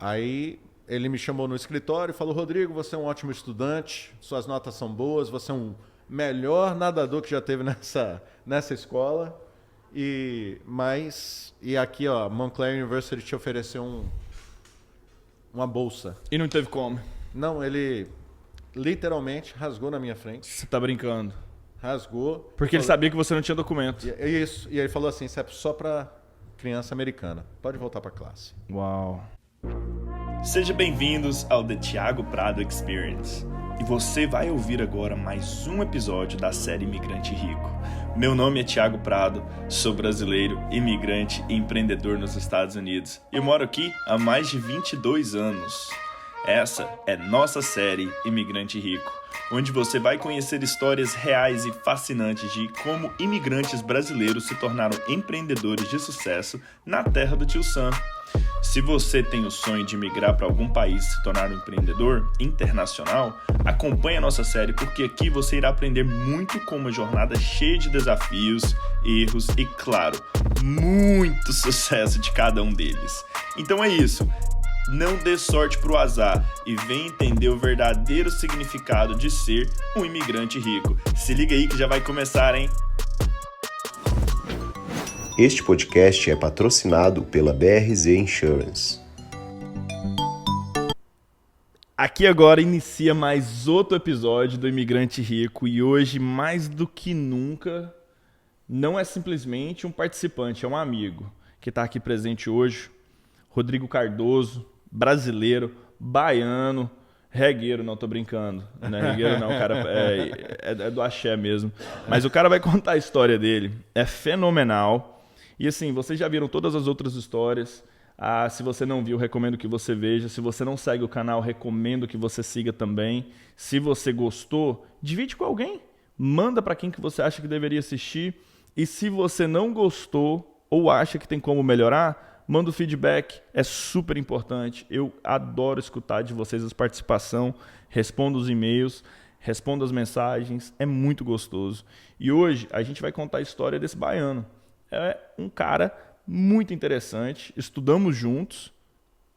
Aí ele me chamou no escritório e falou: Rodrigo, você é um ótimo estudante, suas notas são boas, você é um melhor nadador que já teve nessa escola. E aqui, ó, Montclair University te ofereceu uma bolsa. E não teve como? Não, ele literalmente rasgou na minha frente. Você tá brincando? Rasgou. Porque ele sabia que você não tinha documento. Isso. E ele falou assim: isso é só para criança americana. Pode voltar para classe. Uau. Sejam bem-vindos ao The Thiago Prado Experience. E você vai ouvir agora mais um episódio da série Imigrante Rico. Meu nome é Thiago Prado, sou brasileiro, imigrante e empreendedor nos Estados Unidos. Eu moro aqui há mais de 22 anos. Essa é nossa série Imigrante Rico, onde você vai conhecer histórias reais e fascinantes de como imigrantes brasileiros se tornaram empreendedores de sucesso na terra do Tio Sam. Se você tem o sonho de migrar para algum país e se tornar um empreendedor internacional, acompanhe a nossa série porque aqui você irá aprender muito com uma jornada cheia de desafios, erros e, claro, muito sucesso de cada um deles. Então é isso. Não dê sorte pro azar e venha entender o verdadeiro significado de ser um imigrante rico. Se liga aí que já vai começar, hein? Este podcast é patrocinado pela BRZ Insurance. Aqui agora inicia mais outro episódio do Imigrante Rico e hoje, mais do que nunca, não é simplesmente um participante, é um amigo que está aqui presente hoje. Rodrigo Cardoso, brasileiro, baiano, regueiro, não, tô brincando. Não é regueiro não, o cara é do axé mesmo. Mas o cara vai contar a história dele, é fenomenal. E assim, vocês já viram todas as outras histórias. Se você não viu, recomendo que você veja. Se você não segue o canal, recomendo que você siga também. Se você gostou, divide com alguém. Manda para quem que você acha que deveria assistir. E se você não gostou ou acha que tem como melhorar, manda o feedback. É super importante. Eu adoro escutar de vocês a participação. Respondo os e-mails, respondo as mensagens. É muito gostoso. E hoje a gente vai contar a história desse baiano. É um cara muito interessante, estudamos juntos,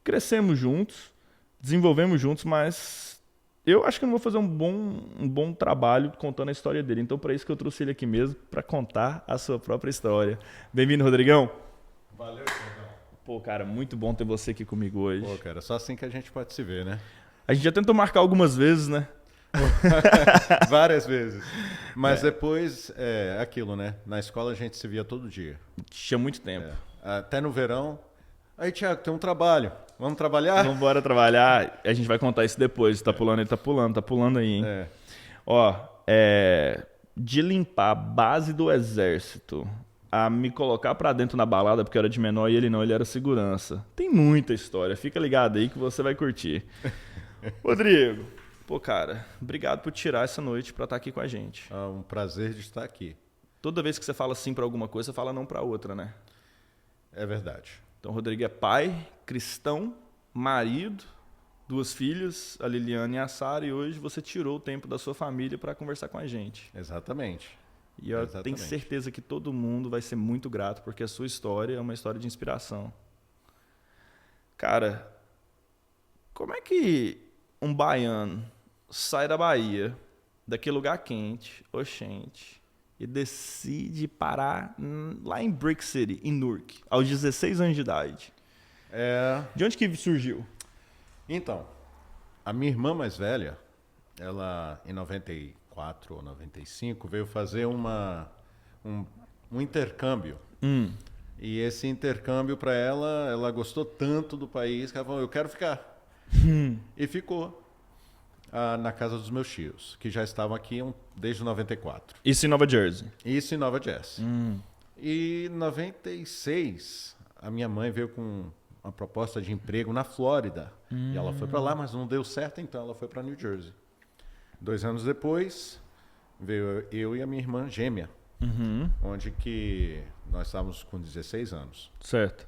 crescemos juntos, desenvolvemos juntos, mas eu acho que eu não vou fazer um bom trabalho contando a história dele. Então, para isso que eu trouxe ele aqui mesmo, para contar a sua própria história. Bem-vindo, Rodrigão. Valeu, Thiago. Pô, cara, muito bom ter você aqui comigo hoje. Pô, cara, só assim que a gente pode se ver, né? A gente já tentou marcar algumas vezes, né? Várias vezes. Mas depois, aquilo, né? Na escola a gente se via todo dia. Tinha muito tempo. Até no verão. Aí, Thiago, tem um trabalho. Vamos trabalhar? Vamos embora trabalhar. A gente vai contar isso depois. Tá pulando, ele tá pulando aí, hein? Ó, de limpar a base do exército a me colocar pra dentro na balada, porque eu era de menor e ele não, ele era segurança. Tem muita história. Fica ligado aí que você vai curtir. Rodrigo. Pô, cara, obrigado por tirar essa noite pra estar aqui com a gente. Um prazer de estar aqui. Toda vez que você fala sim pra alguma coisa, você fala não pra outra, né? É verdade. Então, o Rodrigo é pai, cristão, marido, 2 filhas, a Liliana e a Sara, e hoje você tirou o tempo da sua família pra conversar com a gente. Exatamente. E eu tenho certeza que todo mundo vai ser muito grato, porque a sua história é uma história de inspiração. Cara, como é que um baiano sai da Bahia, daquele lugar quente, oxente, e decide parar lá em Brick City, em Newark, aos 16 anos de idade? De onde que surgiu? Então, a minha irmã mais velha, ela em 94 ou 95 veio fazer um intercâmbio. E esse intercâmbio para ela gostou tanto do país que ela falou: eu quero ficar. E ficou na casa dos meus tios, que já estavam aqui desde 94. Isso em Nova Jersey? Isso em Nova Jersey. E em 96, a minha mãe veio com uma proposta de emprego na Flórida. E ela foi para lá, mas não deu certo, então ela foi para New Jersey. 2 anos depois, veio eu e a minha irmã gêmea, onde que nós estávamos com 16 anos. Certo.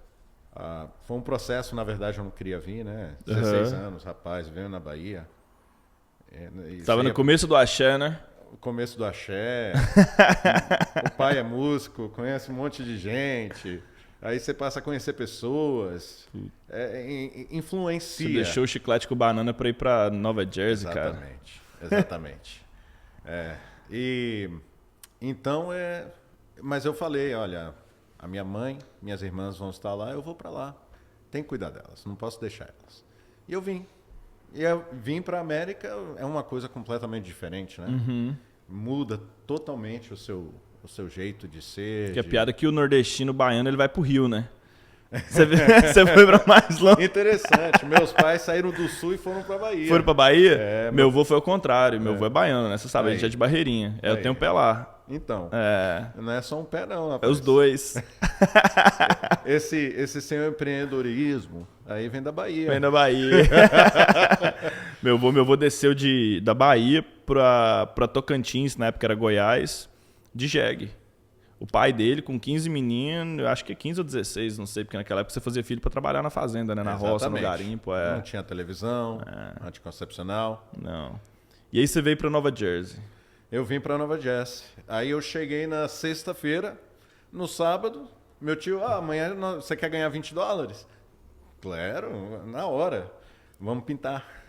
Foi um processo, na verdade, eu não queria vir, né? 16 anos, rapaz, veio na Bahia. Estava no começo do axé, né? O começo do axé. O pai é músico, conhece um monte de gente. Aí você passa a conhecer pessoas, influencia. Você deixou o chiclete com banana pra ir pra Nova Jersey, cara. Exatamente. Então, mas eu falei, olha, a minha mãe, minhas irmãs vão estar lá, eu vou para lá. Tem que cuidar delas, não posso deixar elas. E eu vim. E eu vim para a América, é uma coisa completamente diferente, né? Uhum. Muda totalmente o seu jeito de ser. Que a piada é que o nordestino baiano ele vai pro Rio, né? Você foi pra mais longe. Interessante. Meus pais saíram do sul e foram pra Bahia. Foram pra Bahia? Meu avô foi ao contrário. Meu avô é baiano, né? Você sabe, a gente é de Barreirinha. Eu tenho um pé lá. Então, não é só um pé não, rapaz. É os dois. Esse seu empreendedorismo aí vem da Bahia. Vem da Bahia. meu avô desceu da Bahia pra Tocantins, na época era Goiás, de jegue. O pai dele, com 15 meninos, acho que é 15 ou 16, não sei, porque naquela época você fazia filho para trabalhar na fazenda, né? Na roça, no garimpo. Não tinha televisão, anticoncepcional. Não. E aí você veio para Nova Jersey. Eu vim para Nova Jersey. Aí eu cheguei na sexta-feira, no sábado, meu tio, amanhã você quer ganhar $20? Claro, na hora. Vamos pintar.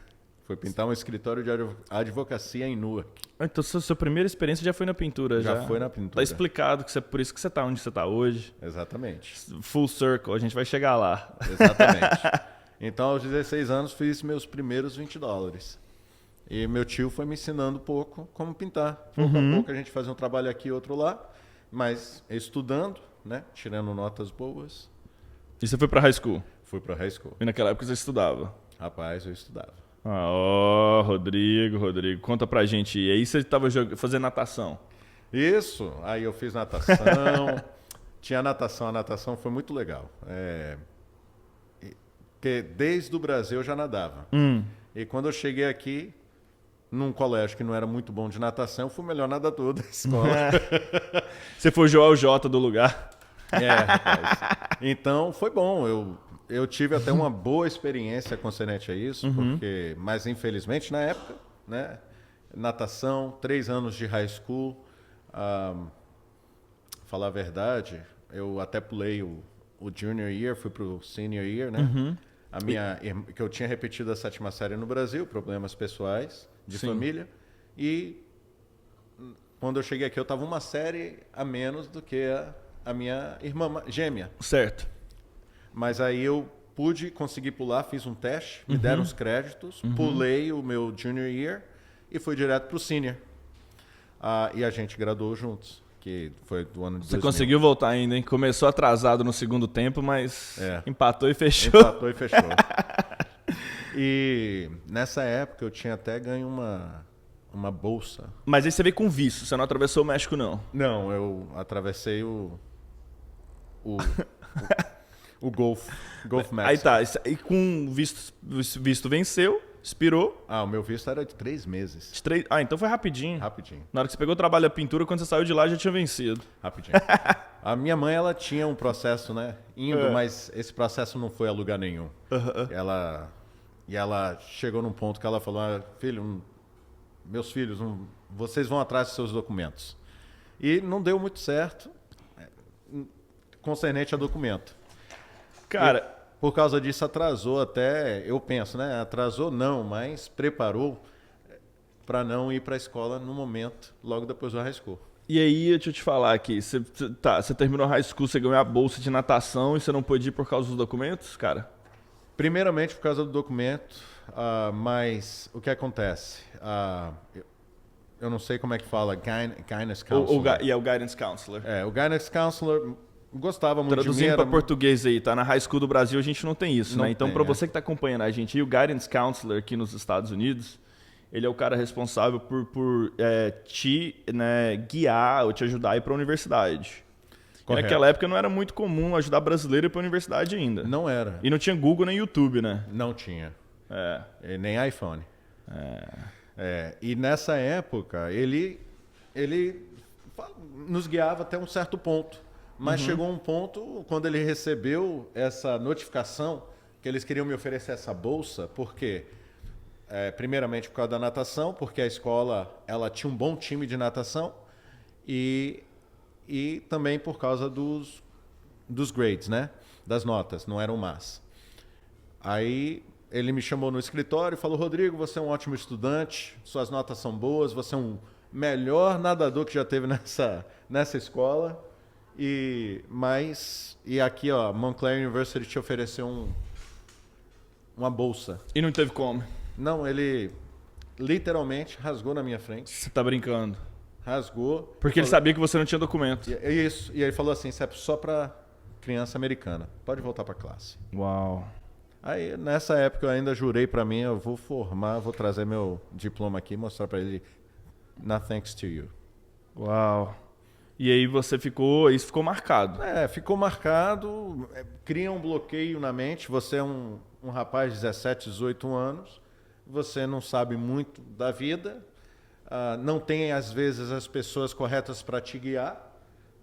Foi pintar um escritório de advocacia em Newark. Então, sua primeira experiência já foi na pintura? Já foi na pintura. Tá explicado que por isso que você tá onde você tá hoje. Exatamente. Full circle, a gente vai chegar lá. Exatamente. Então, aos 16 anos, fiz meus primeiros $20. E meu tio foi me ensinando um pouco como pintar. Pouco a pouco a gente fazia um trabalho aqui e outro lá, mas estudando, né? Tirando notas boas. E você foi pra high school? Fui pra high school. E naquela época você estudava? Rapaz, eu estudava. Rodrigo, conta pra gente. E aí você tava fazendo natação? Isso, aí eu fiz natação. Tinha natação, a natação foi muito legal. Porque desde o Brasil eu já nadava. E quando eu cheguei aqui, num colégio que não era muito bom de natação, eu fui o melhor nadador da escola. Você foi o Joel J do lugar? Rapaz. Então foi bom, eu tive até uma boa experiência concernente a isso, mas infelizmente na época, né, natação, 3 anos de high school, falar a verdade, eu até pulei o junior year, fui pro senior year, né? Que eu tinha repetido a 7ª série no Brasil, problemas pessoais, de família, e quando eu cheguei aqui eu estava uma série a menos do que a minha irmã gêmea. Certo. Mas aí eu pude conseguir pular, fiz um teste, me deram os créditos, pulei o meu junior year e fui direto para o senior. E a gente graduou juntos, que foi do ano de 2000. Você conseguiu voltar ainda, hein? Começou atrasado no segundo tempo, mas empatou e fechou. Empatou e fechou. E nessa época eu tinha até ganho uma bolsa. Mas aí você veio com visto, você não atravessou o México, não? Não, eu atravessei o Gulf México. Aí tá, e com visto venceu, expirou. O meu visto era de 3 meses. Então foi rapidinho. Rapidinho. Na hora que você pegou o trabalho da pintura, quando você saiu de lá, já tinha vencido. Rapidinho. A minha mãe, ela tinha um processo, né? Mas esse processo não foi a lugar nenhum. Ela chegou num ponto que ela falou, meus filhos, vocês vão atrás dos seus documentos. E não deu muito certo concernente a documento. Cara, por causa disso atrasou até, eu penso, né? Atrasou não, mas preparou para não ir para a escola no momento, logo depois do high school. E aí, deixa eu te falar aqui, você terminou high school, você ganhou a bolsa de natação e você não pôde ir por causa dos documentos, cara? Primeiramente por causa do documento, mas o que acontece? Eu não sei como é que fala, Guidance Counselor. E é o Guidance Counselor. O Guidance Counselor gostava muito de mim. Traduzindo para português aí, tá? Na high school do Brasil a gente não tem isso, né? Então, para você que está acompanhando a gente, o Guidance Counselor aqui nos Estados Unidos, ele é o cara responsável por te, né, guiar ou te ajudar a ir para a universidade. Naquela época não era muito comum ajudar brasileiro a ir para a universidade ainda. Não era. E não tinha Google nem YouTube, né? Não tinha. Nem iPhone. E nessa época, ele nos guiava até um certo ponto. Mas chegou um ponto, quando ele recebeu essa notificação, que eles queriam me oferecer essa bolsa, porque, primeiramente por causa da natação, porque a escola ela tinha um bom time de natação, e também por causa dos grades, né? Das notas, não eram más. Aí ele me chamou no escritório e falou: Rodrigo, você é um ótimo estudante, suas notas são boas, você é um melhor nadador que já teve nessa escola. E aqui, ó, Montclair University te ofereceu uma bolsa. E não teve como? Não, ele literalmente rasgou na minha frente. Você tá brincando? Rasgou. Porque ele sabia que você não tinha documento. Isso. E ele falou assim: isso é só para criança americana. Pode voltar para classe. Uau. Aí, nessa época, eu ainda jurei para mim: eu vou formar, vou trazer meu diploma aqui e mostrar para ele. Not thanks to you. Uau. E aí isso ficou marcado. Ficou marcado. Cria um bloqueio na mente. Você é um rapaz de 17, 18 anos. Você não sabe muito da vida. Não tem, às vezes, as pessoas corretas para te guiar.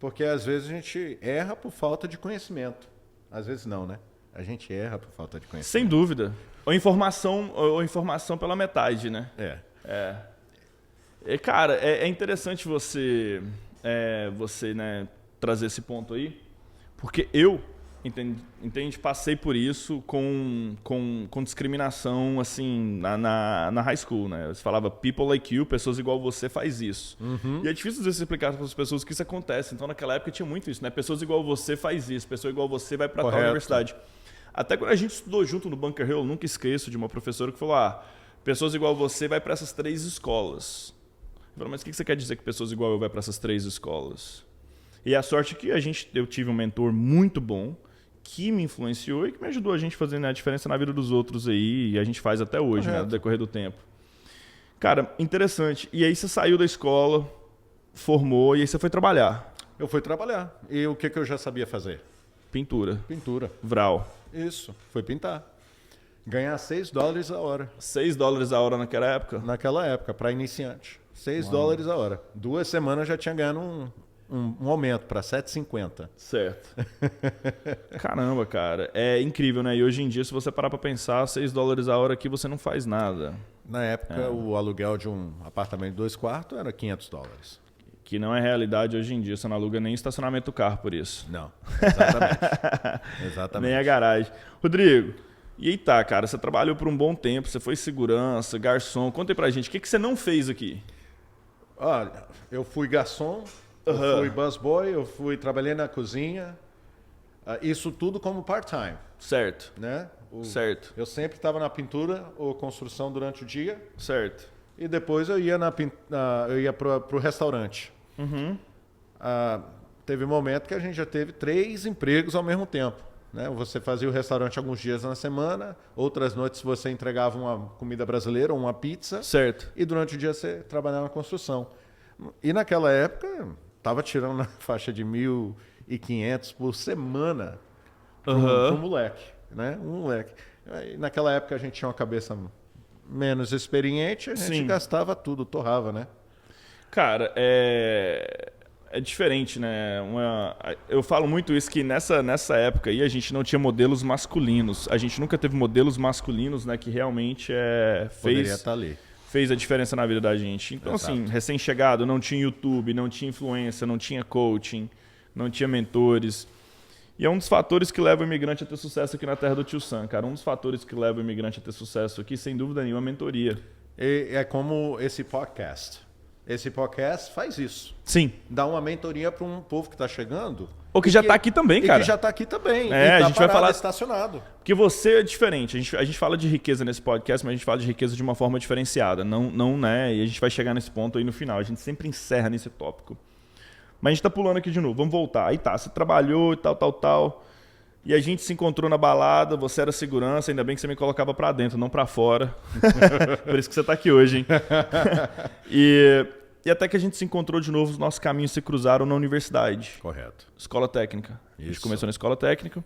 Porque, às vezes, a gente erra por falta de conhecimento. Às vezes não, né? A gente erra por falta de conhecimento. Sem dúvida. Ou informação pela metade, né? Cara, é interessante você né, trazer esse ponto aí, porque eu, entende, passei por isso com discriminação assim na high school, né? Você falava people like you, pessoas igual você faz isso. E é difícil às vezes explicar para as pessoas que isso acontece. Então naquela época tinha muito isso, né? Pessoas igual você faz isso, pessoa igual você vai para tal universidade. Até quando a gente estudou junto no Bunker Hill, eu nunca esqueço de uma professora que falou: pessoas igual você vai para essas 3 escolas. Eu falei: mas o que você quer dizer que pessoas igual eu vai para essas 3 escolas? E a sorte é que eu tive um mentor muito bom que me influenciou e que me ajudou a gente a fazer a diferença na vida dos outros aí, e a gente faz até hoje, né, no decorrer do tempo. Cara, interessante. E aí você saiu da escola, formou, e aí você foi trabalhar. Eu fui trabalhar. E o que eu já sabia fazer? Pintura. Vral. Isso, foi pintar. Ganhar $6 a hora. $6 a hora naquela época? Naquela época, para iniciante. $6 a hora. 2 semanas já tinha ganhando um aumento para $7,50. Certo. Caramba, cara. É incrível, né? E hoje em dia, se você parar para pensar, $6 a hora aqui você não faz nada. Na época, o aluguel de um apartamento de 2 quartos era $500. Que não é realidade hoje em dia. Você não aluga nem estacionamento do carro por isso. Não, exatamente. Exatamente. Nem a garagem. Rodrigo, e aí tá, cara, você trabalhou por um bom tempo, você foi segurança, garçom. Conta aí pra gente, o que você não fez aqui? Olha, eu fui garçom, eu fui busboy, trabalhei na cozinha. Isso tudo como part-time. Certo. Né? Certo. Eu sempre estava na pintura ou construção durante o dia. Certo. E depois eu ia para o restaurante. Teve um momento que a gente já teve 3 empregos ao mesmo tempo. Né? Você fazia o restaurante alguns dias na semana, outras noites você entregava uma comida brasileira ou uma pizza. Certo. E durante o dia você trabalhava na construção. E naquela época, estava tirando na faixa de 1.500 por semana para um moleque. Né? Um moleque. E naquela época a gente tinha uma cabeça menos experiente, a gente gastava tudo, torrava, né? Cara, é diferente, né? Eu falo muito isso, que nessa época aí a gente não tinha modelos masculinos. A gente nunca teve modelos masculinos, né, que realmente Poderia estar ali. Fez a diferença na vida da gente. Então, assim, recém-chegado, não tinha YouTube, não tinha influência, não tinha coaching, não tinha mentores. E é um dos fatores que leva o imigrante a ter sucesso aqui na terra do Tio Sam, cara. Um dos fatores que leva o imigrante a ter sucesso aqui, sem dúvida nenhuma, é a mentoria. É como esse podcast. Esse podcast faz isso. Sim. Dá uma mentoria para um povo que está chegando. Ou que já está aqui também, cara. Que já está aqui também. A gente vai falar estacionado. Porque você é diferente. A gente fala de riqueza nesse podcast, mas a gente fala de riqueza de uma forma diferenciada. Não, né? E a gente vai chegar nesse ponto aí no final. A gente sempre encerra nesse tópico. Mas a gente tá pulando aqui de novo. Vamos voltar. Aí tá, você trabalhou e tal. E a gente se encontrou na balada, você era segurança, ainda bem que você me colocava pra dentro, não pra fora. Por isso que você tá aqui hoje, hein? E até que a gente se encontrou de novo, os nossos caminhos se cruzaram na universidade. Correto. Escola técnica. Isso. A gente começou na escola técnica.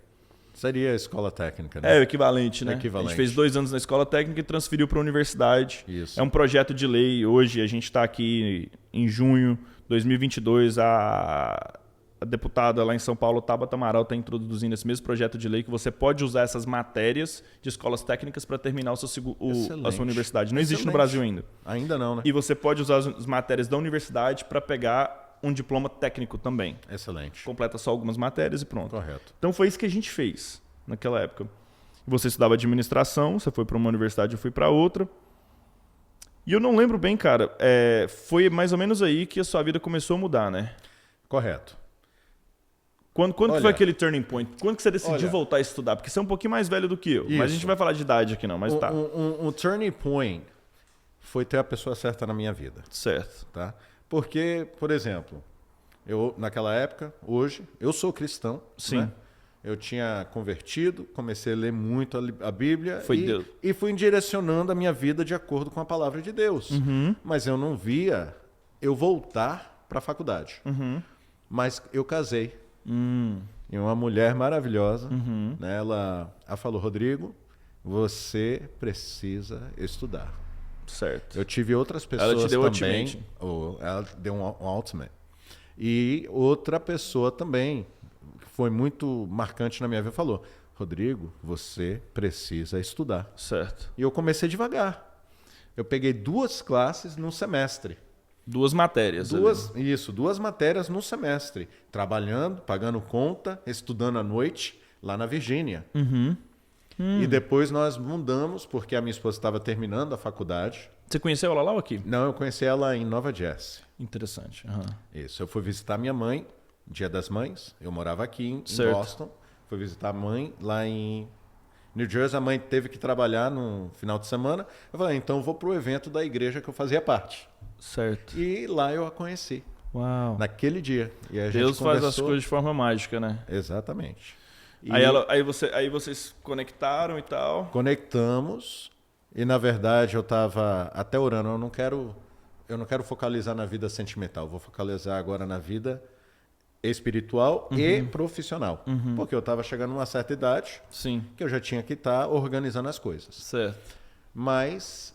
Seria a escola técnica, né? É o equivalente, né? Equivalente. A gente fez 2 anos na escola técnica e transferiu para a universidade. Isso. É um projeto de lei. Hoje a gente está aqui em junho de 2022. A deputada lá em São Paulo, Tabata Amaral, está introduzindo esse mesmo projeto de lei que você pode usar essas matérias de escolas técnicas para terminar a sua universidade. Não existe no Brasil ainda. Ainda não, né? E você pode usar as matérias da universidade para pegar um diploma técnico também. Excelente. Completa só algumas matérias e pronto. Correto. Então foi isso que a gente fez naquela época. Você estudava administração, você foi para uma universidade, eu fui para outra. E eu não lembro bem, cara, foi mais ou menos aí que a sua vida começou a mudar, né? Correto. Quando que foi aquele turning point? Quando que você decidiu voltar a estudar? Porque você é um pouquinho mais velho do que eu. Isso. Mas a gente vai falar de idade aqui não, mas tá. Um turning point foi ter a pessoa certa na minha vida. Certo. Tá? Porque, por exemplo, eu naquela época, hoje, eu sou cristão. Sim. Né? Eu tinha convertido, comecei a ler muito a Bíblia Deus. E fui direcionando a minha vida de acordo com a palavra de Deus. Mas eu não via eu voltar para a faculdade. Mas eu casei. E uma mulher maravilhosa, né? Ela falou, Rodrigo, você precisa estudar. Certo. Eu tive outras pessoas ela te deu também. ultimate. Ela deu um ultimate. E outra pessoa também, que foi muito marcante na minha vida, falou, Rodrigo, você precisa estudar. Certo. E eu comecei devagar. Eu peguei 2 classes num semestre. 2 matérias. Duas matérias no semestre. Trabalhando, pagando conta, estudando à noite, lá na Virgínia. E depois nós mudamos, porque a minha esposa estava terminando a faculdade. Você conheceu ela lá ou aqui? Não, eu conheci ela em Nova Jersey. Interessante. Isso, eu fui visitar minha mãe, Dia das Mães. Eu morava aqui em Boston. Fui visitar a mãe lá em New Jersey. A mãe teve que trabalhar no final de semana. Eu falei, então eu vou para o evento da igreja que eu fazia parte. Certo. E lá eu a conheci. Uau. Naquele dia. E a Deus gente faz as coisas de forma mágica, né? Exatamente. E Aí vocês conectaram e tal. conectamos. E na verdade eu estava até orando. Eu não quero focalizar na vida sentimental. Eu vou focalizar agora na vida espiritual e profissional. Porque eu estava chegando a uma certa idade. Sim. Que eu já tinha que estar organizando as coisas. Certo. Mas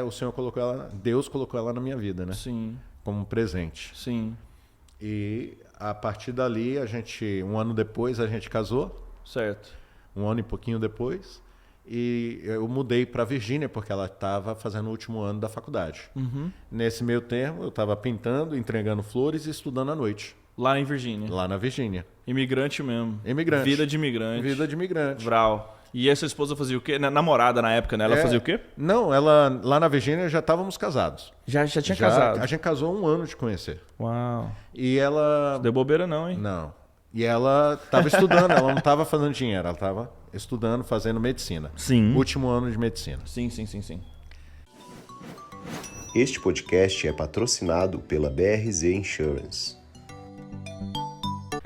o Senhor colocou ela, Deus colocou ela na minha vida, né? Sim. Como um presente. Sim. E a partir dali, um ano depois, a gente casou. Certo. Um ano e pouquinho depois. E eu mudei para Virgínia, porque ela estava fazendo o último ano da faculdade. Nesse meio termo, eu estava pintando, entregando flores e estudando à noite. Lá em Virgínia. Lá na Virgínia. Imigrante mesmo. Imigrante. Vida de imigrante. Vida de imigrante. Vral. E essa esposa fazia o quê? Namorada na época, né? Ela fazia o quê? Não, ela lá na Virgínia já estávamos casados. Já tinha casado? A gente casou 1 ano de conhecer. Uau. E ela... Deu bobeira não, hein? Não. E ela estava estudando, ela não estava fazendo dinheiro, ela estava estudando, fazendo medicina. Sim. Último ano de medicina. Sim. Este podcast é patrocinado pela BRZ Insurance.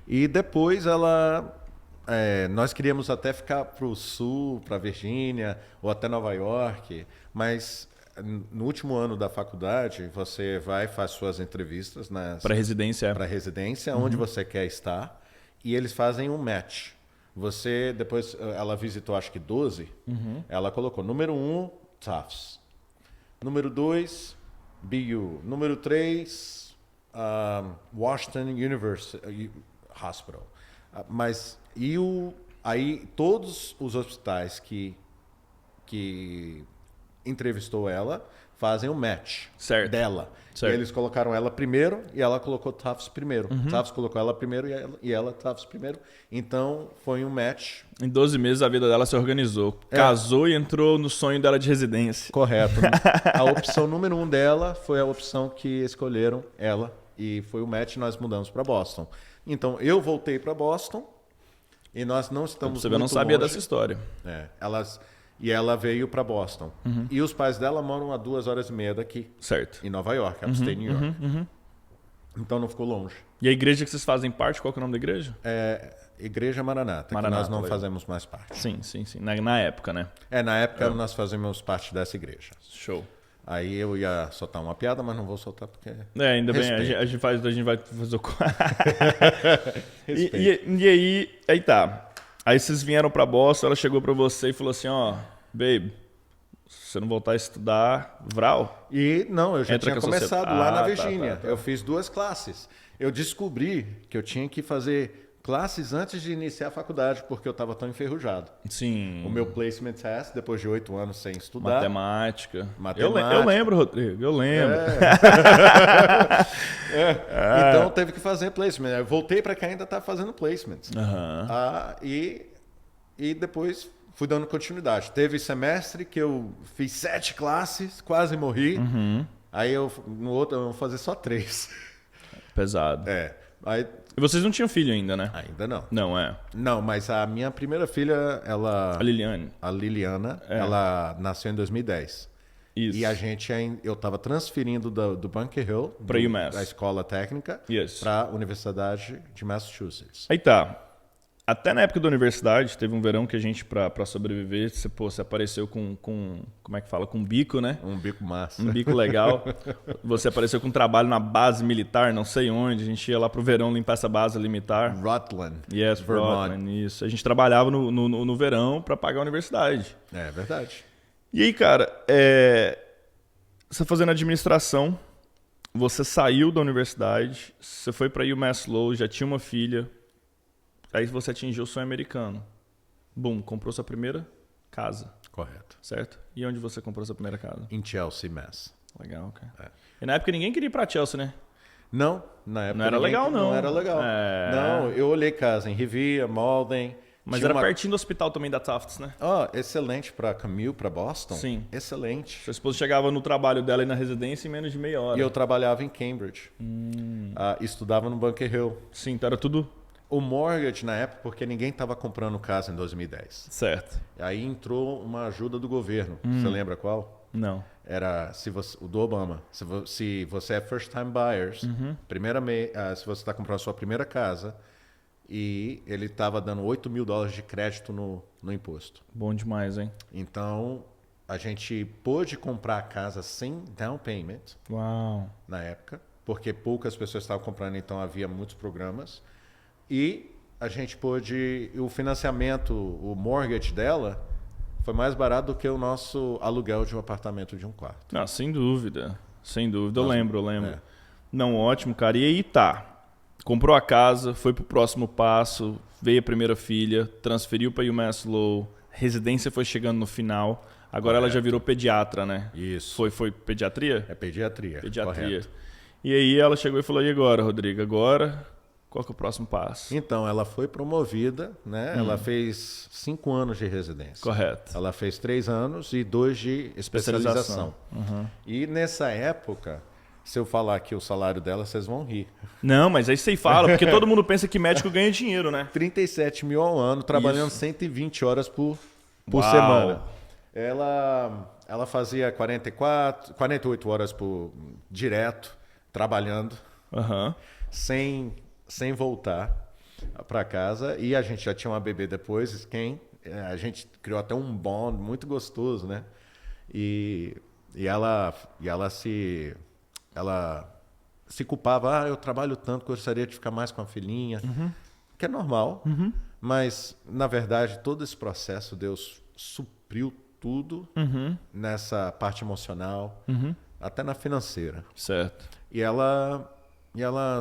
E depois nós queríamos até ficar para o sul, para Virgínia ou até Nova York, mas no último ano da faculdade você faz suas entrevistas para residência, onde você quer estar, e eles fazem um match. Depois ela visitou acho que 12, ela colocou número 1 Tufts, número 2 BU, número 3 Washington University Hospital. Mas aí todos os hospitais que entrevistou ela fazem um match dela. Certo. E eles colocaram ela primeiro e ela colocou Tufts primeiro. Tufts colocou ela primeiro e ela Tufts primeiro. Então foi um match. Em 12 meses a vida dela se organizou. Casou e entrou no sonho dela de residência. Correto. A opção número 1 dela foi a opção que escolheram ela. E foi o match e nós mudamos para Boston. Então eu voltei para Boston e nós não estamos Você não sabia dessa história. E ela veio para Boston. E os pais dela moram a 2h30 daqui. Certo. Em Nova York, upstate New York. Então não ficou longe. E a igreja que vocês fazem parte, qual que é o nome da igreja? Igreja Maranata, que nós não fazemos mais parte. Sim. Na época, né? Na época nós fazemos parte dessa igreja. Show. Aí eu ia soltar uma piada, mas não vou soltar porque... ainda respeito. Bem, a gente vai fazer o... e aí tá. Aí vocês vieram pra Boston, ela chegou pra você e falou assim, babe, se você não voltar a estudar, vral. E não, eu já tinha começado lá na Virgínia. Tá. Eu fiz 2 classes. Eu descobri que eu tinha que fazer classes antes de iniciar a faculdade, porque eu estava tão enferrujado. Sim. O meu placement test, depois de 8 anos sem estudar. Matemática. Matemática. Eu lembro, Rodrigo, eu lembro. Então teve que fazer placement. Eu voltei para quem ainda está fazendo placements. E depois fui dando continuidade. Teve semestre que eu fiz 7 classes, quase morri. Aí no outro eu vou fazer só 3. Pesado. Aí, E vocês não tinham filho ainda, né? ainda não. Não, é. Não, mas a minha primeira filha, A Liliane. a Liliana, ela nasceu em 2010. Isso. E eu estava transferindo do Bunker Hill, Pra UMass. da escola técnica, Yes. para a Universidade de Massachusetts. Aí tá. Até na época da universidade, teve um verão que a gente, pra sobreviver, você apareceu com... Como é que fala? Com um bico, né? Um bico massa. Um bico legal. Você apareceu com um trabalho na base militar, não sei onde. A gente ia lá pro verão limpar essa base militar. Rutland, Yes, Vermont. Rutland, isso. A gente trabalhava no verão pra pagar a universidade. É verdade. E aí, cara, você fazendo administração, você saiu da universidade, você foi pra UMass Lowell, já tinha uma filha, aí você atingiu o sonho americano. Bum, comprou sua primeira casa, Correto. certo? E onde você comprou sua primeira casa? Em Chelsea, Mass. Legal, cara. E na época ninguém queria ir pra Chelsea, né? Não, na época Não era legal, não. Não era legal. Não, eu olhei casa em Revere, Malden. Mas Tinha era uma- pertinho do hospital também da Tufts, né? Excelente para Camille, para Boston. Sim. Excelente. Sua esposa chegava no trabalho dela e na residência em menos de meia hora. E eu trabalhava em Cambridge. Estudava no Bunker Hill. Sim, então era tudo O mortgage na época, porque ninguém estava comprando casa em 2010. certo. Aí entrou uma ajuda do governo. Você lembra qual? Não. Era o do Obama. Se você é first time buyers, se você está comprando a sua primeira casa, e ele estava dando $8 mil de crédito no imposto. Bom demais, hein? Então, a gente pôde comprar a casa sem down payment Uau. na época, porque poucas pessoas estavam comprando, então havia muitos programas. E a gente pôde... O financiamento, o mortgage dela, foi mais barato do que o nosso aluguel de um apartamento de um quarto. Ah, sem dúvida. Sem dúvida. Eu lembro. É. Não, ótimo, cara. E aí tá. Comprou a casa, foi pro próximo passo, veio a primeira filha, transferiu para UMass Lowell, residência foi chegando no final. Agora ela já virou pediatra, né? Isso. Foi pediatria? É pediatria. Pediatria. Correto. E aí ela chegou e falou: e agora, Rodrigo? Agora, qual que é o próximo passo? Então, ela foi promovida, né? Ela fez 5 anos de residência. Correto. Ela fez 3 anos e 2 de especialização. E nessa época, se eu falar aqui o salário dela, vocês vão rir. Não, mas aí você fala, porque todo mundo pensa que médico ganha dinheiro, né? 37 mil ao ano, trabalhando 120 horas por Uau. semana. Ela fazia 48 horas direto, trabalhando, Aham. sem voltar para casa. E a gente já tinha uma bebê depois, a gente criou até um bond muito gostoso, né? E ela se culpava, eu trabalho tanto, gostaria de ficar mais com a filhinha, que é normal, mas na verdade todo esse processo Deus supriu tudo nessa parte emocional, até na financeira. Certo. E ela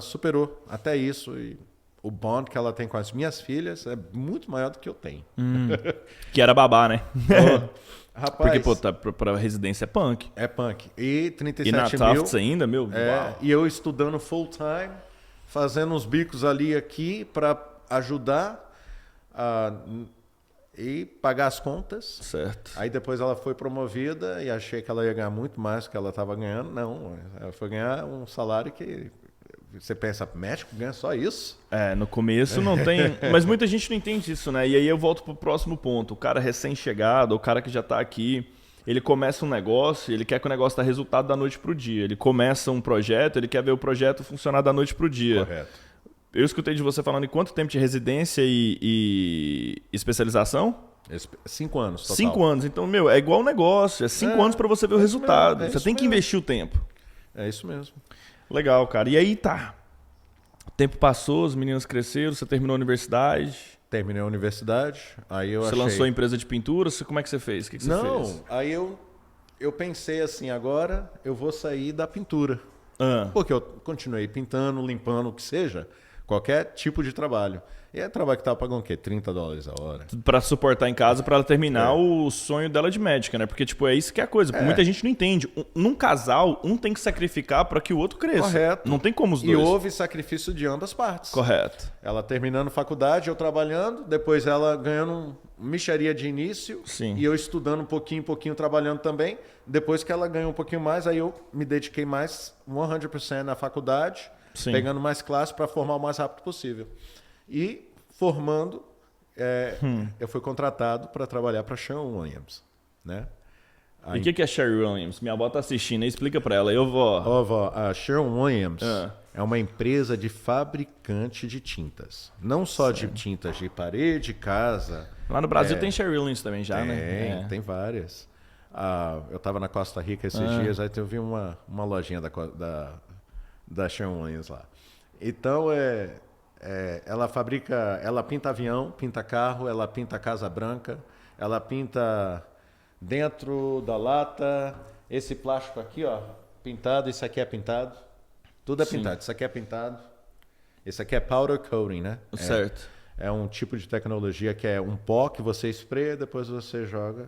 superou até isso, e o bond que ela tem com as minhas filhas é muito maior do que eu tenho. Que era babá, né? Rapaz, Porque, pô, pra residência é punk. é punk. E E 37 na mil... Tufts ainda, meu? Uau. E eu estudando full time, fazendo uns bicos ali aqui para ajudar e pagar as contas. Certo. Aí depois ela foi promovida e achei que ela ia ganhar muito mais do que ela estava ganhando. Não, ela foi ganhar um salário que você pensa, médico ganha só isso? No começo não tem... Mas muita gente não entende isso, né? E aí eu volto pro próximo ponto. O cara recém-chegado, o cara que já tá aqui, ele começa um negócio, ele quer que o negócio dê resultado da noite pro dia. Ele começa um projeto, ele quer ver o projeto funcionar da noite pro dia. Correto. Eu escutei de você falando em quanto tempo de residência e especialização? 5 anos total. 5 anos. Então, meu, é igual um negócio. É 5 anos para você ver o isso resultado. mesmo, é Você isso tem que mesmo. investir o tempo. É isso mesmo. Legal, cara. E aí tá. O tempo passou, as meninas cresceram, você terminou a universidade, Terminei a universidade, aí eu você achei... lançou a empresa de pintura, como é que você fez? O que você fez? Não, aí eu pensei assim, agora eu vou sair da pintura. Ah, Porque eu continuei pintando, limpando, o que seja, Qualquer tipo de trabalho. E é trabalho que estava pagando o quê? $30 a hora. Pra suportar em casa, pra ela terminar o sonho dela de médica, né? Porque, tipo, é isso que é a coisa. Muita gente não entende. Num casal, um tem que sacrificar pra que o outro cresça. Correto. Não tem como os E dois. houve sacrifício de ambas partes. Correto. Ela terminando faculdade, eu trabalhando, depois ela ganhando mixaria de início, Sim. e eu estudando um pouquinho, trabalhando também. Depois que ela ganhou um pouquinho mais, aí eu me dediquei mais 100% na faculdade, Sim. pegando mais classe para formar o mais rápido possível. E formando, eu fui contratado para trabalhar para Sherwin-Williams, né? E o que é Sherwin-Williams? Minha avó tá assistindo aí, explica pra ela. Eu vou... Ó, vó, a Sherwin-Williams é uma empresa de fabricante de tintas. Não só de tintas de parede, casa. Lá no Brasil tem Sherwin-Williams também já, né? Tem várias. Eu estava na Costa Rica esses dias, aí eu vi uma lojinha da Sherwin-Williams lá. Então, ela fabrica, ela pinta avião, pinta carro, ela pinta casa branca, ela pinta dentro da lata, esse plástico aqui, ó, pintado, isso aqui é pintado, tudo é pintado, isso aqui é pintado, isso aqui é powder coating, né? Certo. É um tipo de tecnologia que é um pó que você espreia, depois você joga.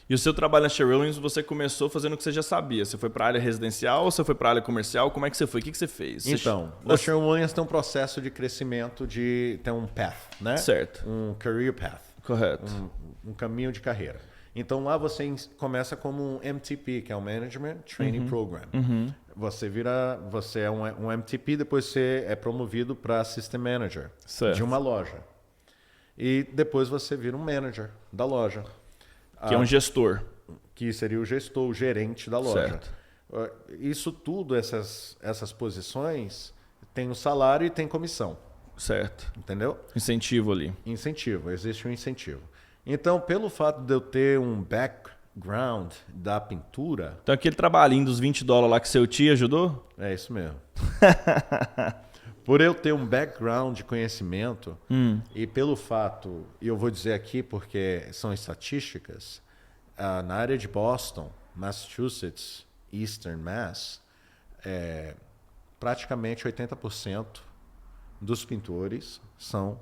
E o seu trabalho na Sherwin-Williams, você começou fazendo o que você já sabia? Você foi para a área residencial ou você foi para a área comercial? Como é que você foi? O que você fez? Então, a Sherwin-Williams tem um processo de crescimento, tem um path, né? Certo. Um career path. Correto. Um caminho de carreira. Então lá você começa como um MTP, que é um Management Training Program. Você é um MTP, depois você é promovido para System Manager de uma loja. E depois você vira um manager da loja. Que é um gestor. Que seria o gestor, o gerente da loja. Certo. Isso tudo, essas posições, tem um salário e tem comissão. Certo. Entendeu? Incentivo ali. Incentivo, existe um incentivo. Então, pelo fato de eu ter um background da pintura... Então aquele trabalhinho dos $20 lá que seu tio ajudou? É isso mesmo. Por eu ter um background de conhecimento e pelo fato, e eu vou dizer aqui porque são estatísticas, na área de Boston, Massachusetts, Eastern Mass, praticamente 80% dos pintores são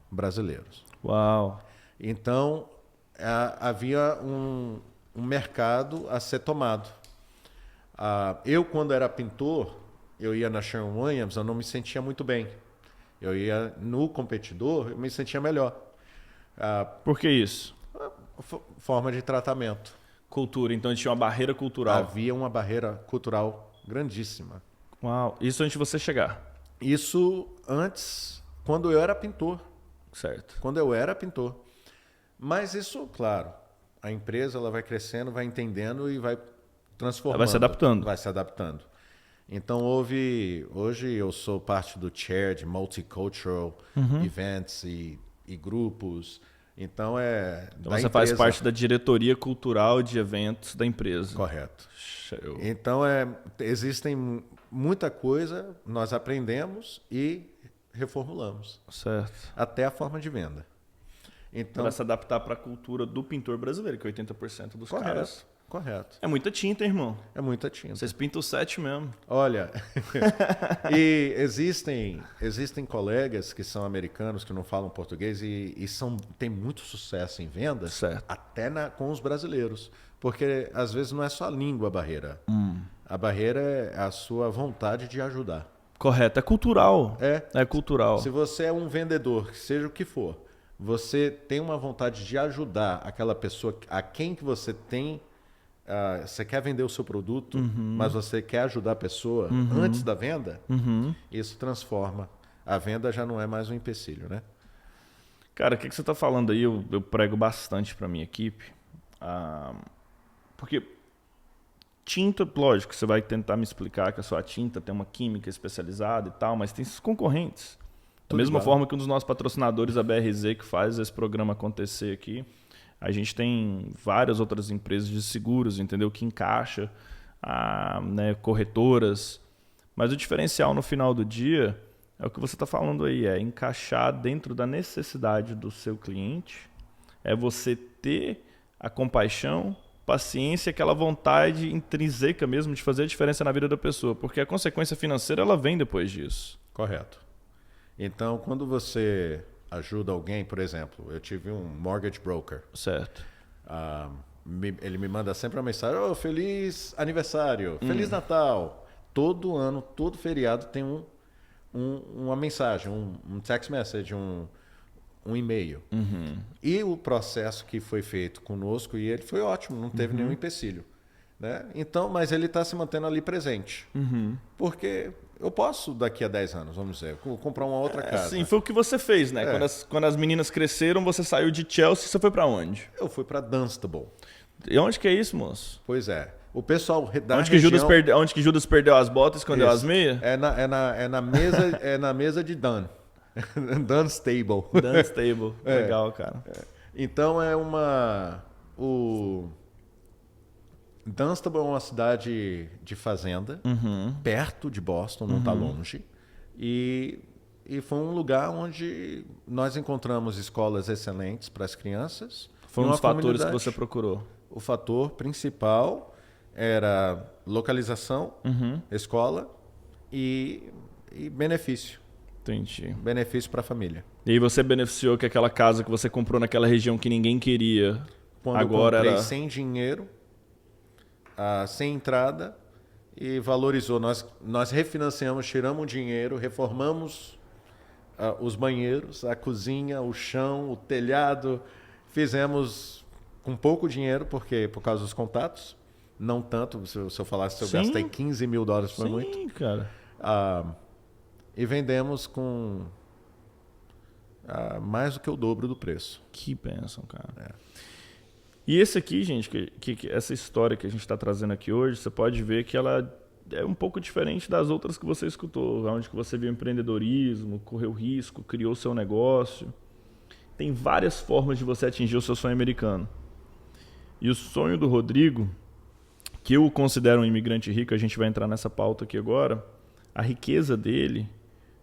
brasileiros. Uau! Então, havia um mercado a ser tomado. Eu, quando era pintor, eu ia na Sherwin-Williams, eu não me sentia muito bem. Eu ia no competidor, eu me sentia melhor. Por que isso? Forma de tratamento. Cultura, então tinha uma barreira cultural. Havia uma barreira cultural grandíssima. Uau, isso antes de você chegar. Isso antes, quando eu era pintor. Certo. Quando eu era pintor. Mas isso, claro, a empresa ela vai crescendo, vai entendendo e vai transformando. Ela vai se adaptando. Vai se adaptando. Então, hoje eu sou parte do chair de multicultural events e grupos. Então, você faz parte da diretoria cultural de eventos da empresa. Correto. Show. Então, existem muita coisa, nós aprendemos e reformulamos. Certo. Até a forma de venda. Então, para se adaptar para a cultura do pintor brasileiro, que é 80% dos caras. Correto. É muita tinta, irmão. É muita tinta. Vocês pintam o set mesmo. Olha, e existem colegas que são americanos, que não falam português e têm muito sucesso em vendas, certo. Até com os brasileiros. Porque às vezes não é só a língua a barreira. A barreira é a sua vontade de ajudar. Correto. É cultural. É cultural. Se você é um vendedor, seja o que for, você tem uma vontade de ajudar aquela pessoa a quem que você tem... você quer vender o seu produto, mas você quer ajudar a pessoa antes da venda, isso transforma. A venda já não é mais um empecilho, né? Cara, o que você está falando aí, eu prego bastante para minha equipe. Porque tinta, lógico, você vai tentar me explicar que a sua tinta tem uma química especializada e tal, mas tem esses concorrentes. Da mesma forma que um dos nossos patrocinadores, a BRZ, que faz esse programa acontecer aqui, a gente tem várias outras empresas de seguros, entendeu? Que encaixa, corretoras. Mas o diferencial no final do dia é o que você está falando aí, é encaixar dentro da necessidade do seu cliente, é você ter a compaixão, paciência, aquela vontade intrínseca mesmo de fazer a diferença na vida da pessoa, porque a consequência financeira ela vem depois disso. Correto. Então, quando você ajuda alguém, por exemplo, eu tive um mortgage broker. Certo. Ele me manda sempre uma mensagem: oh, feliz aniversário, feliz Natal. Todo ano, todo feriado tem uma mensagem, um text message, um e-mail. E o processo que foi feito conosco e ele foi ótimo, não teve nenhum empecilho. Né? Então, mas ele está se mantendo ali presente. Porque eu posso, daqui a 10 anos, vamos dizer, comprar uma outra casa. Sim, foi o que você fez, né? Quando as meninas cresceram, você saiu de Chelsea, você foi para onde? Eu fui para Dunstable. E onde que é isso, moço? Pois é. O pessoal da onde região... Onde que Judas perdeu as botas e escondeu as meias? É na mesa de Dan. Dunstable. Dunstable. Legal, cara. Então Dunstable é uma cidade de fazenda, perto de Boston, não está longe. E foi um lugar onde nós encontramos escolas excelentes para as crianças. Foi um dos fatores que você procurou. O fator principal era localização, escola e benefício. Entendi. Benefício para a família. E aí você beneficiou que aquela casa que você comprou naquela região que ninguém queria, quando agora eu comprei era... sem dinheiro, sem entrada, e valorizou. Nós refinanciamos, tiramos o dinheiro, reformamos os banheiros, a cozinha, o chão, o telhado. Fizemos com pouco dinheiro, por causa dos contatos. Não tanto, se eu falasse que eu gastei $15 mil, foi muito. Sim, cara. E vendemos com mais do que o dobro do preço. Que bênção, cara. E esse aqui, gente, essa história que a gente está trazendo aqui hoje, você pode ver que ela é um pouco diferente das outras que você escutou, onde que você viu empreendedorismo, correu risco, criou seu negócio. Tem várias formas de você atingir o seu sonho americano. E o sonho do Rodrigo, que eu considero um imigrante rico, a gente vai entrar nessa pauta aqui agora, a riqueza dele,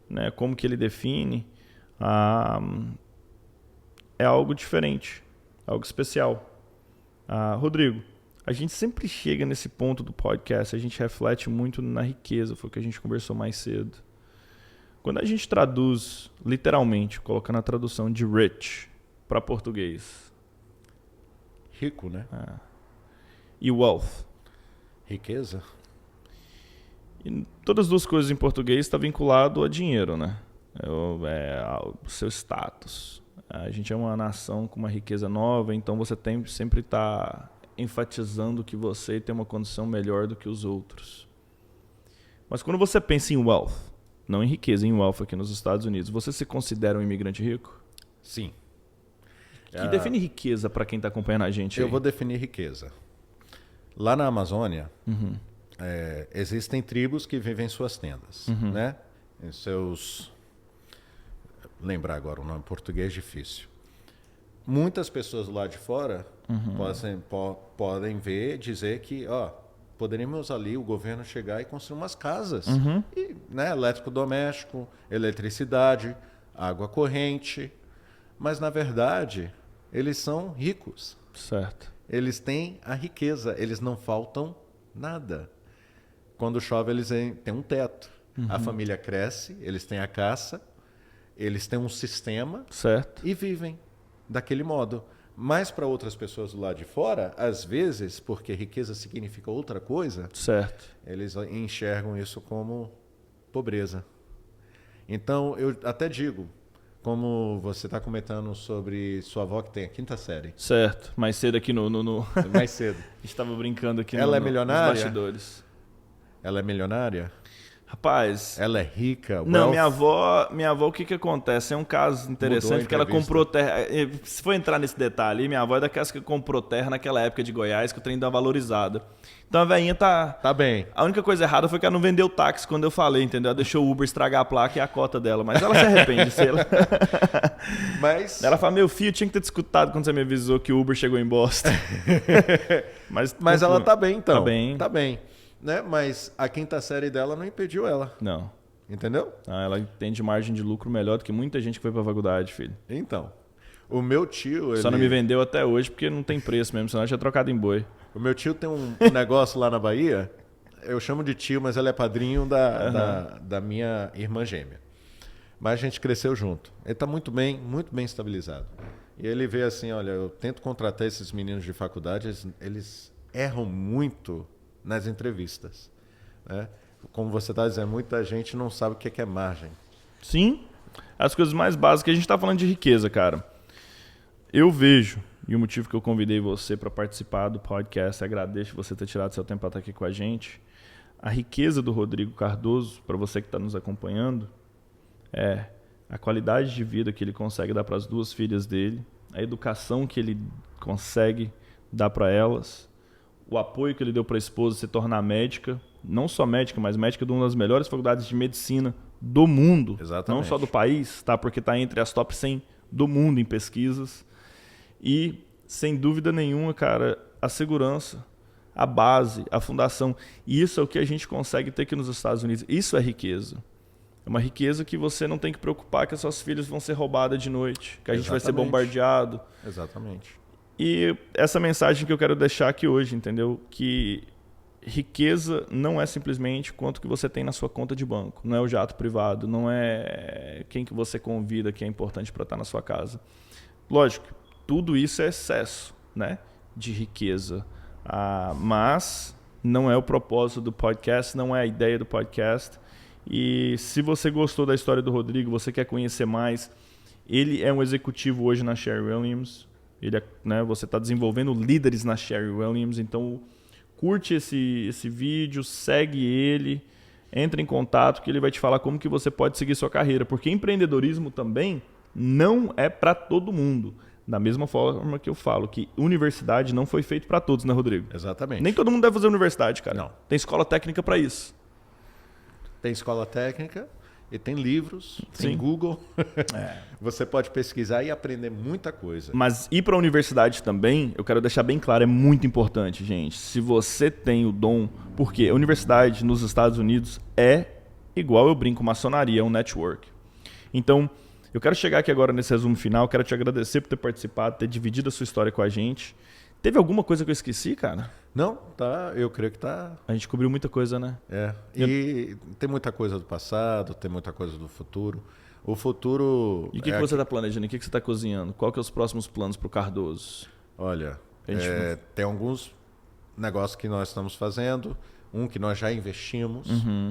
né, como que ele define, é algo diferente, algo especial. Rodrigo, a gente sempre chega nesse ponto do podcast, a gente reflete muito na riqueza, foi o que a gente conversou mais cedo. Quando a gente traduz, literalmente, colocando a tradução de rich para português. Rico, né? E wealth. Riqueza. E todas as duas coisas em português estão vinculado a dinheiro, né? Ao seu status. A gente é uma nação com uma riqueza nova, então você sempre está enfatizando que você tem uma condição melhor do que os outros. Mas quando você pensa em wealth, não em riqueza, em wealth aqui nos Estados Unidos, você se considera um imigrante rico? Sim. Que define riqueza para quem está acompanhando a gente aí? Eu vou definir riqueza. Lá na Amazônia, existem tribos que vivem em suas tendas, né? Em seus... Lembrar agora o nome português difícil. Muitas pessoas do lado de fora podem dizer que poderíamos ali o governo chegar e construir umas casas. E, né, elétrico doméstico, eletricidade, água corrente. Mas, na verdade, eles são ricos. Certo. Eles têm a riqueza, eles não faltam nada. Quando chove, eles têm um teto. A família cresce, eles têm a caça, eles têm um sistema, certo, e vivem daquele modo. Mas para outras pessoas do lado de fora, às vezes, porque riqueza significa outra coisa, certo, eles enxergam isso como pobreza. Então, eu até digo, como você está comentando sobre sua avó que tem a 5ª série. Certo, mais cedo aqui no... Mais cedo. A gente estava brincando aqui Ela é milionária? nos bastidores. Ela é milionária? Rapaz... Ela é rica? Não, minha avó, o que acontece? É um caso interessante, porque ela comprou terra... Se for entrar nesse detalhe, minha avó é daquelas que comprou terra naquela época de Goiás, que o trem dá valorizada. Então a velhinha tá bem. A única coisa errada foi que ela não vendeu táxi quando eu falei, entendeu? Ela deixou o Uber estragar a placa e a cota dela, mas ela se arrepende, sei lá. Mas... Ela fala, meu filho, tinha que ter escutado quando você me avisou que o Uber chegou em Boston. Mas ela tá bem, então. Tá bem. Tá bem. Né? Mas a 5ª série dela não impediu ela. Não. Entendeu? Ela tem de margem de lucro melhor do que muita gente que foi pra faculdade, filho. Então, o meu tio... Só não me vendeu até hoje porque não tem preço mesmo, senão eu tinha trocado em boi. O meu tio tem um negócio lá na Bahia, eu chamo de tio, mas ele é padrinho da minha irmã gêmea. mas a gente cresceu junto. Ele está muito bem estabilizado. E ele vê assim, olha, eu tento contratar esses meninos de faculdade, eles erram muito nas entrevistas, né? Como você está dizendo, muita gente não sabe o que é margem. Sim, as coisas mais básicas. A gente está falando de riqueza, cara. Eu vejo, e o motivo que eu convidei você para participar do podcast, agradeço você ter tirado seu tempo para estar aqui com a gente. A riqueza do Rodrigo Cardoso, para você que está nos acompanhando, é a qualidade de vida que ele consegue dar para as 2 filhas dele, a educação que ele consegue dar para elas, o apoio que ele deu para a esposa se tornar médica, não só médica, mas médica de uma das melhores faculdades de medicina do mundo. Exatamente. Não só do país, tá? Porque está entre as top 100 do mundo em pesquisas. E, sem dúvida nenhuma, cara, a segurança, a base, a fundação. E isso é o que a gente consegue ter aqui nos Estados Unidos. Isso é riqueza. É uma riqueza que você não tem que preocupar que as suas filhas vão ser roubadas de noite, que a gente vai ser bombardeado. Exatamente. E essa mensagem que eu quero deixar aqui hoje, entendeu? Que riqueza não é simplesmente quanto que você tem na sua conta de banco. Não é o jato privado, não é quem que você convida que é importante para estar na sua casa. Lógico, tudo isso é excesso, né, de riqueza. Mas não é o propósito do podcast, não é a ideia do podcast. E se você gostou da história do Rodrigo, você quer conhecer mais, ele é um executivo hoje na Sherwin-Williams. Ele é, né, você está desenvolvendo líderes na Sherwin-Williams, então curte esse vídeo, segue ele, entre em contato que ele vai te falar como que você pode seguir sua carreira, porque empreendedorismo também não é para todo mundo. Da mesma forma que eu falo que universidade não foi feito para todos, né, Rodrigo? Exatamente. Nem todo mundo deve fazer universidade, cara. Não. Tem escola técnica para isso. Tem escola técnica e tem livros, Sim. tem Google. Você pode pesquisar e aprender muita coisa. Mas ir para a universidade também, eu quero deixar bem claro, é muito importante, gente. Se você tem o dom, porque a universidade nos Estados Unidos é igual, eu brinco, maçonaria, é um network. Então, eu quero chegar aqui agora nesse resumo final, quero te agradecer por ter participado, ter dividido a sua história com a gente. Teve alguma coisa que eu esqueci, cara? Não, tá, eu creio que tá. A gente cobriu muita coisa, né? E tem muita coisa do passado, tem muita coisa do futuro. O futuro... E o que você está planejando? O que você está cozinhando? Qual que é os próximos planos para o Cardoso? Olha, tem alguns negócios que nós estamos fazendo. Um que nós já investimos,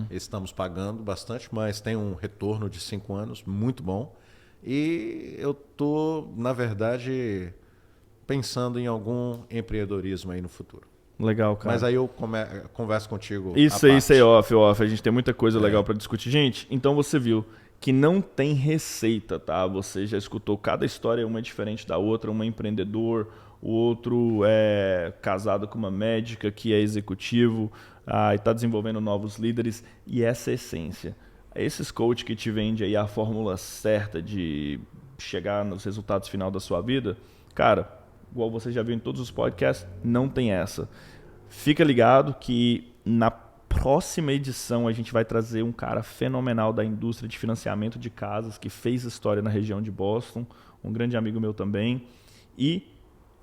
estamos pagando bastante, mas tem um retorno de 5 anos, muito bom. E eu estou, na verdade, pensando em algum empreendedorismo aí no futuro. Legal, cara. Mas aí eu converso contigo. Isso aí, off. A gente tem muita coisa legal para discutir. Gente, então você viu que não tem receita, tá? Você já escutou, cada história uma é diferente da outra. Um é empreendedor, o outro é casado com uma médica que é executivo e está desenvolvendo novos líderes. E essa é a essência. Esses coaches que te vendem aí a fórmula certa de chegar nos resultados final da sua vida, cara, igual você já viu em todos os podcasts, não tem essa. Fica ligado que na próxima edição a gente vai trazer um cara fenomenal da indústria de financiamento de casas que fez história na região de Boston, um grande amigo meu também. E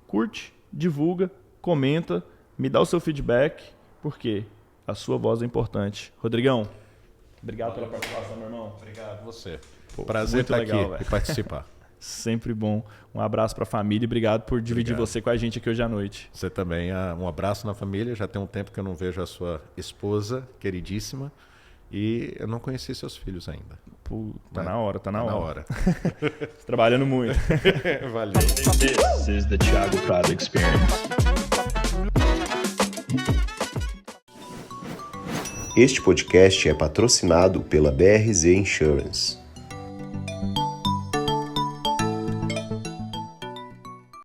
curte, divulga, comenta, me dá o seu feedback, porque a sua voz é importante. Rodrigão, obrigado pela participação, meu irmão. Obrigado você. Prazer estar aqui e participar. Sempre bom. Um abraço para a família e obrigado por dividir você com a gente aqui hoje à noite. Você também. Um abraço na família. Já tem um tempo que eu não vejo a sua esposa, queridíssima. E eu não conheci seus filhos ainda. Tá na hora. Tá na hora. Trabalhando muito. Valeu. This is the Thiago Prado Experience. Este podcast é patrocinado pela BRZ Insurance.